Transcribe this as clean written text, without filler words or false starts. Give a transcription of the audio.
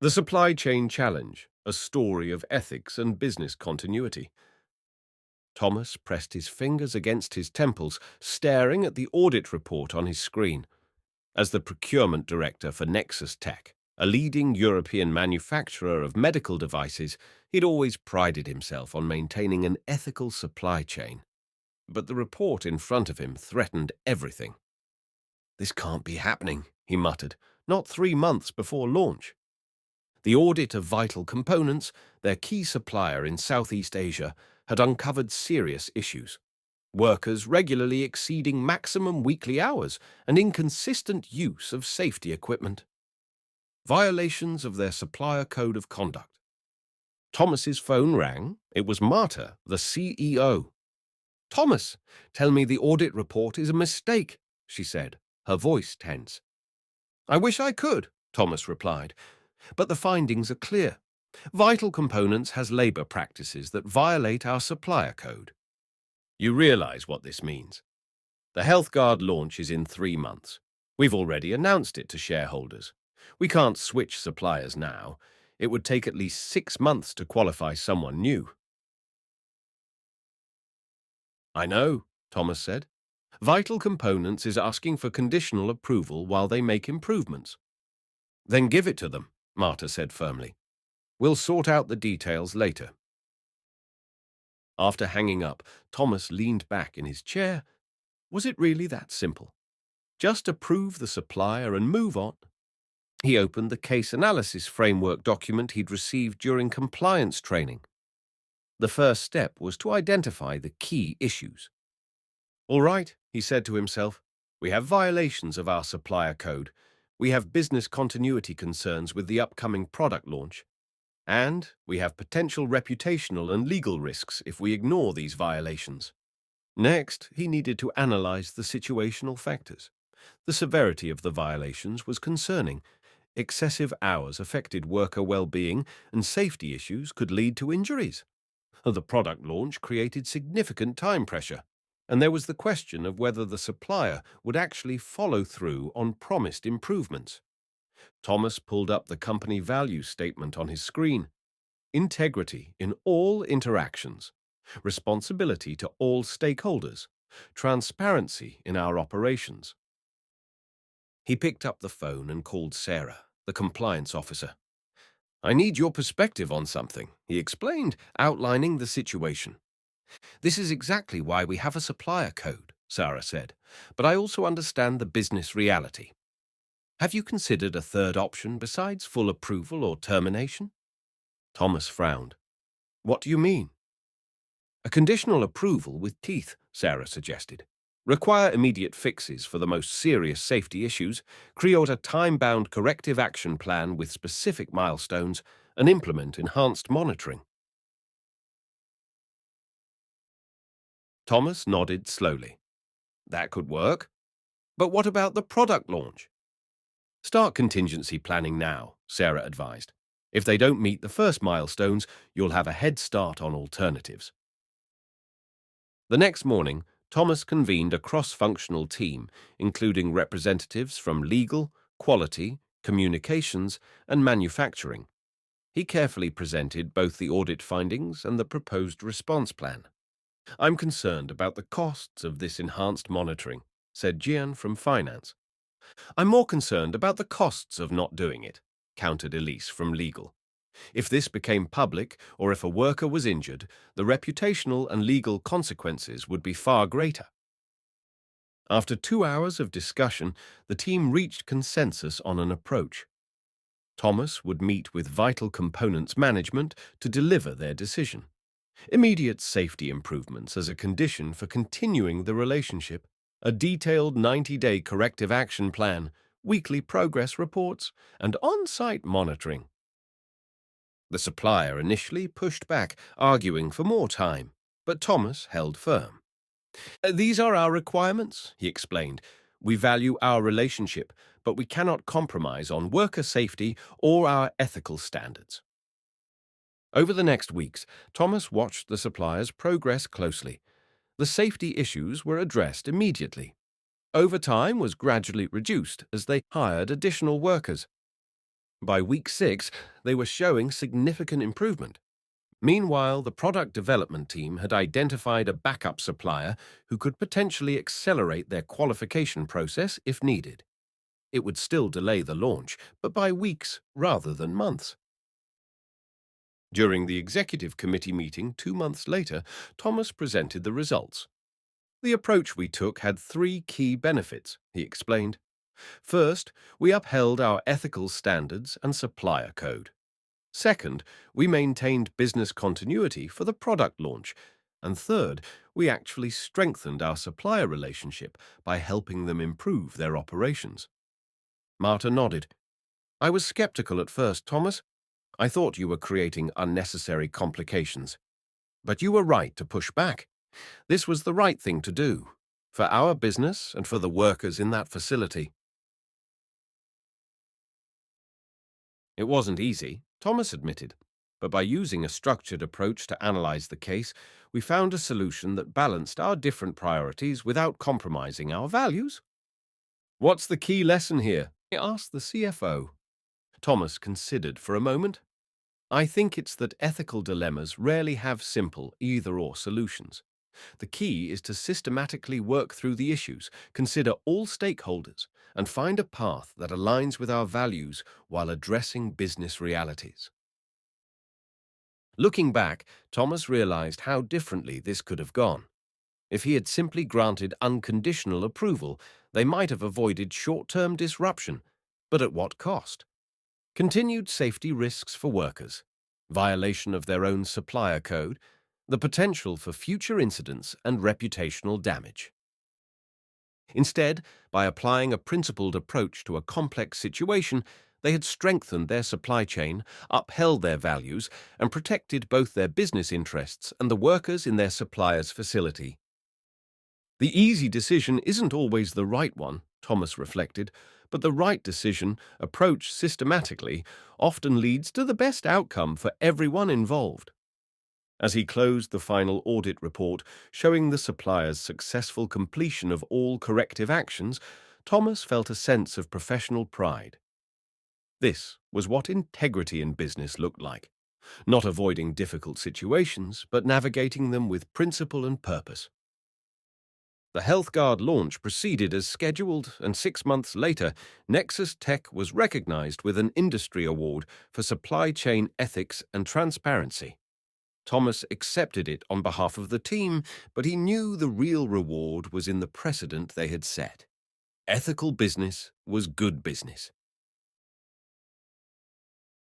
The Supply Chain Challenge, a story of ethics and business continuity. Thomas pressed his fingers against his temples, staring at the audit report on his screen. As the procurement director for Nexus Tech, a leading European manufacturer of medical devices, he'd always prided himself on maintaining an ethical supply chain. But the report in front of him threatened everything. "This can't be happening," he muttered, "not 3 months before launch." The audit of Vital Components, their key supplier in Southeast Asia, had uncovered serious issues. Workers regularly exceeding maximum weekly hours and inconsistent use of safety equipment. Violations of their supplier code of conduct. Thomas's phone rang. It was Marta, the CEO. "Thomas, tell me the audit report is a mistake," she said, her voice tense. "I wish I could," Thomas replied, "but the findings are clear. Vital Components has labor practices that violate our supplier code." You realize what this means. The HealthGuard launch is in 3 months. We've already announced it to shareholders. We can't switch suppliers now. It would take at least 6 months to qualify someone new. "I know," Thomas said. "Vital Components is asking for conditional approval while they make improvements." "Then give it to them," Marta said firmly. "We'll sort out the details later." After hanging up, Thomas leaned back in his chair. Was it really that simple? Just approve the supplier and move on? He opened the case analysis framework document he'd received during compliance training. The first step was to identify the key issues. "All right," he said to himself, "we have violations of our supplier code. We have business continuity concerns with the upcoming product launch. And we have potential reputational and legal risks if we ignore these violations." Next, he needed to analyze the situational factors. The severity of the violations was concerning. Excessive hours affected worker well-being, and safety issues could lead to injuries. The product launch created significant time pressure, and there was the question of whether the supplier would actually follow through on promised improvements. Thomas pulled up the company value statement on his screen. Integrity in all interactions, responsibility to all stakeholders, transparency in our operations. He picked up the phone and called Sarah, the compliance officer. "I need your perspective on something," he explained, outlining the situation. "This is exactly why we have a supplier code," Sarah said, "but I also understand the business reality. Have you considered a third option besides full approval or termination?" Thomas frowned. "What do you mean?" "A conditional approval with teeth," Sarah suggested. "Require immediate fixes for the most serious safety issues, create a time-bound corrective action plan with specific milestones, and implement enhanced monitoring." Thomas nodded slowly. "That could work. But what about the product launch?" "Start contingency planning now," Sarah advised. "If they don't meet the first milestones, you'll have a head start on alternatives." The next morning, Thomas convened a cross-functional team, including representatives from legal, quality, communications, and manufacturing. He carefully presented both the audit findings and the proposed response plan. "I'm concerned about the costs of this enhanced monitoring," said Jian from finance. "I'm more concerned about the costs of not doing it," countered Elise from legal. "If this became public or if a worker was injured, the reputational and legal consequences would be far greater." After 2 hours of discussion, the team reached consensus on an approach. Thomas would meet with Vital Components management to deliver their decision. Immediate safety improvements as a condition for continuing the relationship, a detailed 90-day corrective action plan, weekly progress reports, and on-site monitoring. The supplier initially pushed back, arguing for more time, but Thomas held firm. "These are our requirements," he explained. "We value our relationship, but we cannot compromise on worker safety or our ethical standards." Over the next weeks, Thomas watched the supplier's progress closely. The safety issues were addressed immediately. Overtime was gradually reduced as they hired additional workers. By week 6, they were showing significant improvement. Meanwhile, the product development team had identified a backup supplier who could potentially accelerate their qualification process if needed. It would still delay the launch, but by weeks rather than months. During the executive committee meeting 2 months later, Thomas presented the results. The approach we took had 3 key benefits, he explained. First, we upheld our ethical standards and supplier code. Second, we maintained business continuity for the product launch. And third, we actually strengthened our supplier relationship by helping them improve their operations. Marta nodded. I was skeptical at first, Thomas. I thought you were creating unnecessary complications. But you were right to push back. This was the right thing to do, for our business and for the workers in that facility. It wasn't easy, Thomas admitted, but by using a structured approach to analyze the case, we found a solution that balanced our different priorities without compromising our values. What's the key lesson here? I asked the CFO. Thomas considered for a moment. I think it's that ethical dilemmas rarely have simple either-or solutions. The key is to systematically work through the issues, consider all stakeholders, and find a path that aligns with our values while addressing business realities. Looking back, Thomas realized how differently this could have gone. If he had simply granted unconditional approval, they might have avoided short-term disruption, but at what cost? Continued safety risks for workers, violation of their own supplier code, the potential for future incidents and reputational damage. Instead, by applying a principled approach to a complex situation, they had strengthened their supply chain, upheld their values, and protected both their business interests and the workers in their supplier's facility. The easy decision isn't always the right one, Thomas reflected, but the right decision, approached systematically, often leads to the best outcome for everyone involved. As he closed the final audit report showing the supplier's successful completion of all corrective actions, Thomas felt a sense of professional pride. This was what integrity in business looked like, not avoiding difficult situations, but navigating them with principle and purpose. The HealthGuard launch proceeded as scheduled, and 6 months later, Nexus Tech was recognized with an industry award for supply chain ethics and transparency. Thomas accepted it on behalf of the team, but he knew the real reward was in the precedent they had set. Ethical business was good business.